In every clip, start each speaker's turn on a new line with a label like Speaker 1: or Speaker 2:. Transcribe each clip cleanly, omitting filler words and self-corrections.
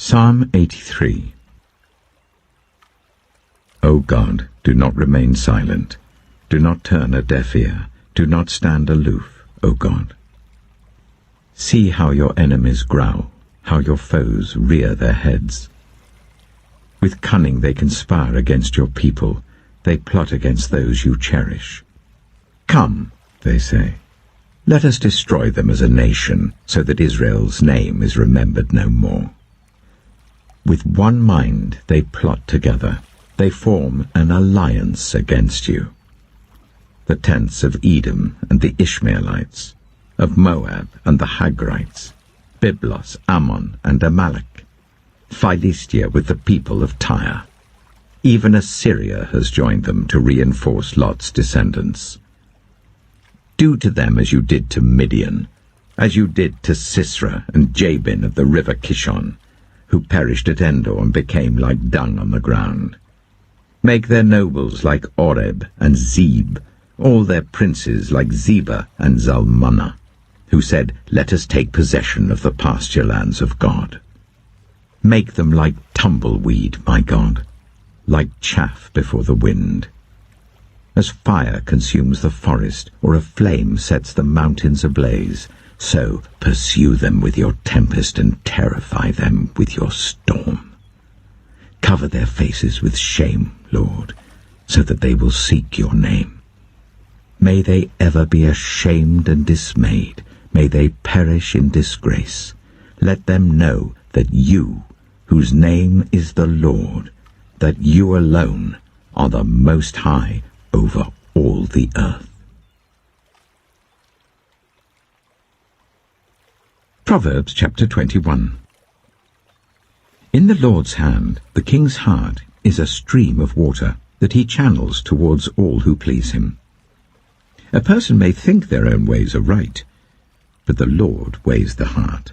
Speaker 1: Psalm 83. O God, do not remain silent. Do not turn a deaf ear. Do not stand aloof, O God. See how your enemies growl, how your foes rear their heads. With cunning they conspire against your people. They plot against those you cherish. Come, they say, let us destroy them as a nation, so that Israel's name is remembered no more. With one mind they plot together. They form an alliance against you. The tents of Edom and the Ishmaelites, of Moab and the Hagrites, Byblos, Ammon, and Amalek, Philistia with the people of Tyre. Even Assyria has joined them to reinforce Lot's descendants. Do to them as you did to Midian, as you did to Sisera and Jabin of the river Kishon, who perished at Endor and became like dung on the ground. Make their nobles like Oreb and Zeb, all their princes like Zebah and Zalmunna, who said, let us take possession of the pasture lands of God. Make them like tumbleweed, my God, like chaff before the wind. As fire consumes the forest, or a flame sets the mountains ablaze, so pursue them with your tempest and terrify them with your storm. Cover their faces with shame, Lord, so that they will seek your name. May they ever be ashamed and dismayed. May they perish in disgrace. Let them know that you, whose name is the Lord, that you alone are the Most High over all the earth. Proverbs chapter 21. In the Lord's hand the king's heart is a stream of water that he channels towards all who please him. A person may think their own ways are right, but the Lord weighs the heart.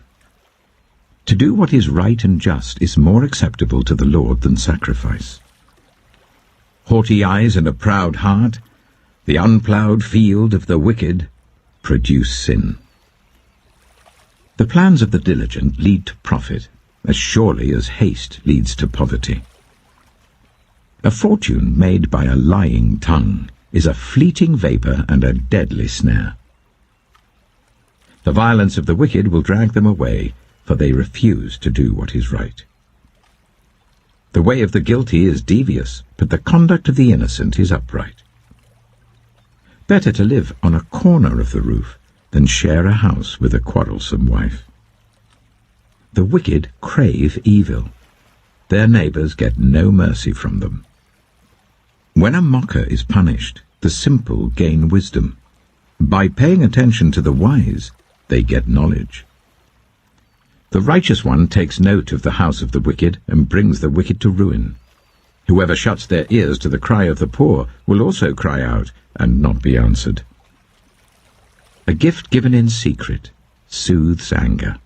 Speaker 1: To do what is right and just is more acceptable to the Lord than sacrifice. Haughty eyes and a proud heart, the unploughed field of the wicked, produce sin. The plans of the diligent lead to profit, as surely as haste leads to poverty. A fortune made by a lying tongue is a fleeting vapor and a deadly snare. The violence of the wicked will drag them away, for they refuse to do what is right. The way of the guilty is devious, but the conduct of the innocent is upright. Better to live on a corner of the roof than share a house with a quarrelsome wife. The wicked crave evil. Their neighbors get no mercy from them. When a mocker is punished, the simple gain wisdom. By paying attention to the wise, they get knowledge. The righteous one takes note of the house of the wicked and brings the wicked to ruin. Whoever shuts their ears to the cry of the poor will also cry out and not be answered. A gift given in secret soothes anger,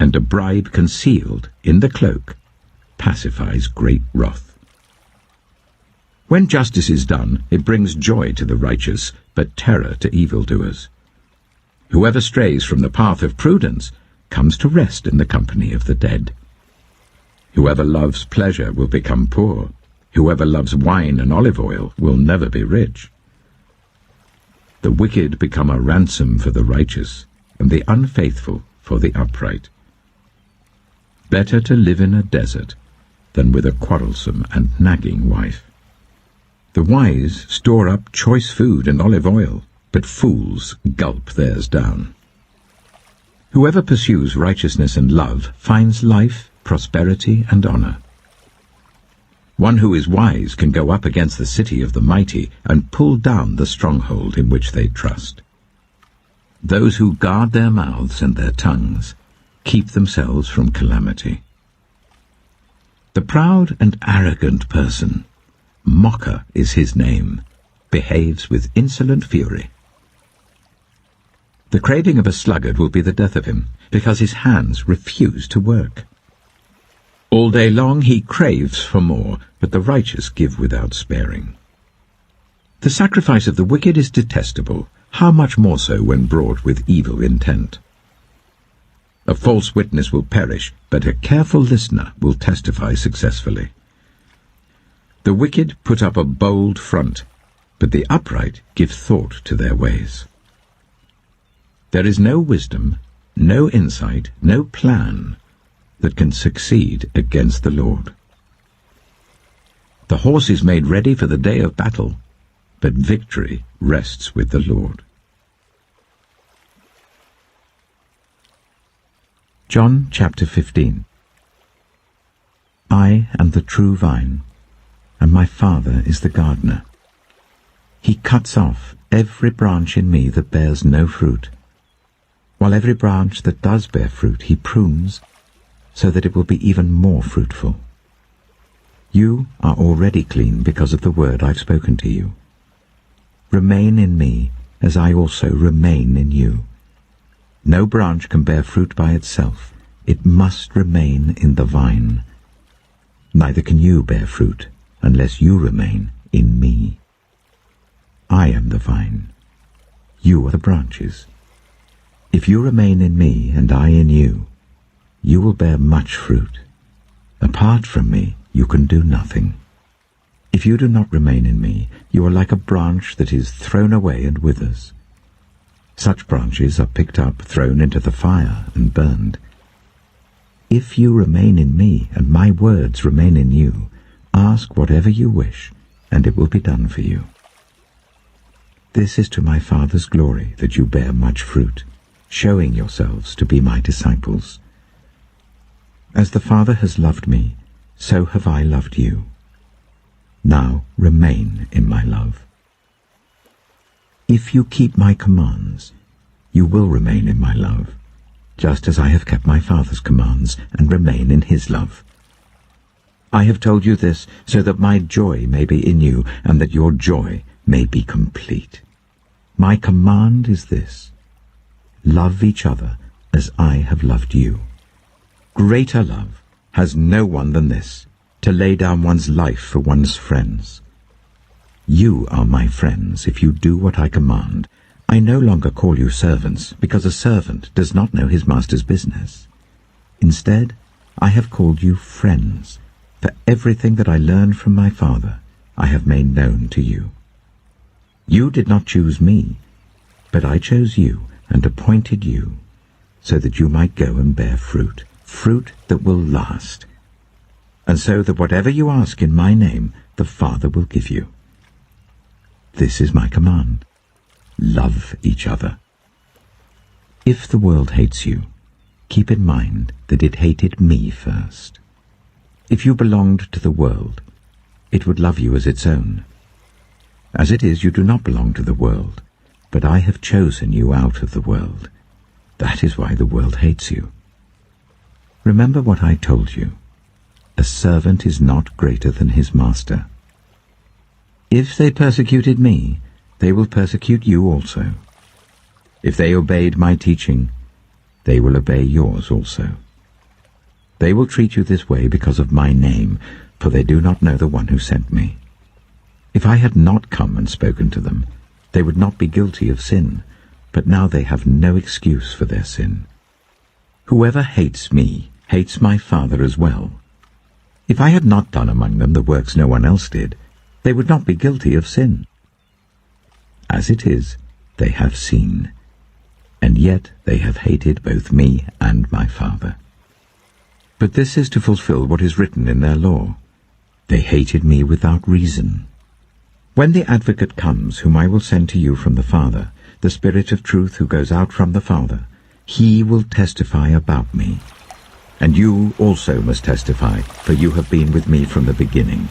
Speaker 1: and a bribe concealed in the cloak pacifies great wrath. When justice is done, it brings joy to the righteous, but terror to evildoers. Whoever strays from the path of prudence comes to rest in the company of the dead. Whoever loves pleasure will become poor. Whoever loves wine and olive oil will never be rich. The wicked become a ransom for the righteous, and the unfaithful for the upright. Better to live in a desert than with a quarrelsome and nagging wife. The wise store up choice food and olive oil, but fools gulp theirs down. Whoever pursues righteousness and love finds life, prosperity, and honor. One who is wise can go up against the city of the mighty and pull down the stronghold in which they trust. Those who guard their mouths and their tongues keep themselves from calamity. The proud and arrogant person, mocker is his name, behaves with insolent fury. The craving of a sluggard will be the death of him, because his hands refuse to work. All day long he craves for more, but the righteous give without sparing. The sacrifice of the wicked is detestable, how much more so when brought with evil intent. A false witness will perish, but a careful listener will testify successfully. The wicked put up a bold front, but the upright give thought to their ways. There is no wisdom, no insight, no plan that can succeed against the Lord. The horse is made ready for the day of battle, but victory rests with the Lord. John chapter 15. I am the true vine, and my Father is the gardener. He cuts off every branch in me that bears no fruit, while every branch that does bear fruit he prunes, so that it will be even more fruitful. You are already clean because of the word I've spoken to you. Remain in me, as I also remain in you. No branch can bear fruit by itself. It must remain in the vine. Neither can you bear fruit unless you remain in me. I am the vine. You are the branches. If you remain in me and I in you, you will bear much fruit. Apart from me, you can do nothing. If you do not remain in me, you are like a branch that is thrown away and withers. Such branches are picked up, thrown into the fire, and burned. If you remain in me, and my words remain in you, ask whatever you wish, and it will be done for you. This is to my Father's glory, that you bear much fruit, showing yourselves to be my disciples. As the Father has loved me, so have I loved you. Now remain in my love. If you keep my commands, you will remain in my love, just as I have kept my Father's commands and remain in his love. I have told you this so that my joy may be in you and that your joy may be complete. My command is this: love each other as I have loved you. Greater love has no one than this, to lay down one's life for one's friends. You are my friends if you do what I command. I no longer call you servants, because a servant does not know his master's business. Instead, I have called you friends, for everything that I learned from my Father I have made known to you. You did not choose me, but I chose you and appointed you, so that you might go and bear fruit, fruit that will last, and so that whatever you ask in my name, the Father will give you. This is my command: love each other. If the world hates you, keep in mind that it hated me first. If you belonged to the world, it would love you as its own. As it is, you do not belong to the world, but I have chosen you out of the world. That is why the world hates you. Remember what I told you. A servant is not greater than his master. If they persecuted me, they will persecute you also. If they obeyed my teaching, they will obey yours also. They will treat you this way because of my name, for they do not know the one who sent me. If I had not come and spoken to them, they would not be guilty of sin, but now they have no excuse for their sin. Whoever hates me hates my Father as well. If I had not done among them the works no one else did, they would not be guilty of sin. As it is, they have seen, and yet they have hated both me and my Father. But this is to fulfill what is written in their law: they hated me without reason. When the Advocate comes, whom I will send to you from the Father, the Spirit of truth who goes out from the Father, he will testify about me. And you also must testify, for you have been with me from the beginning.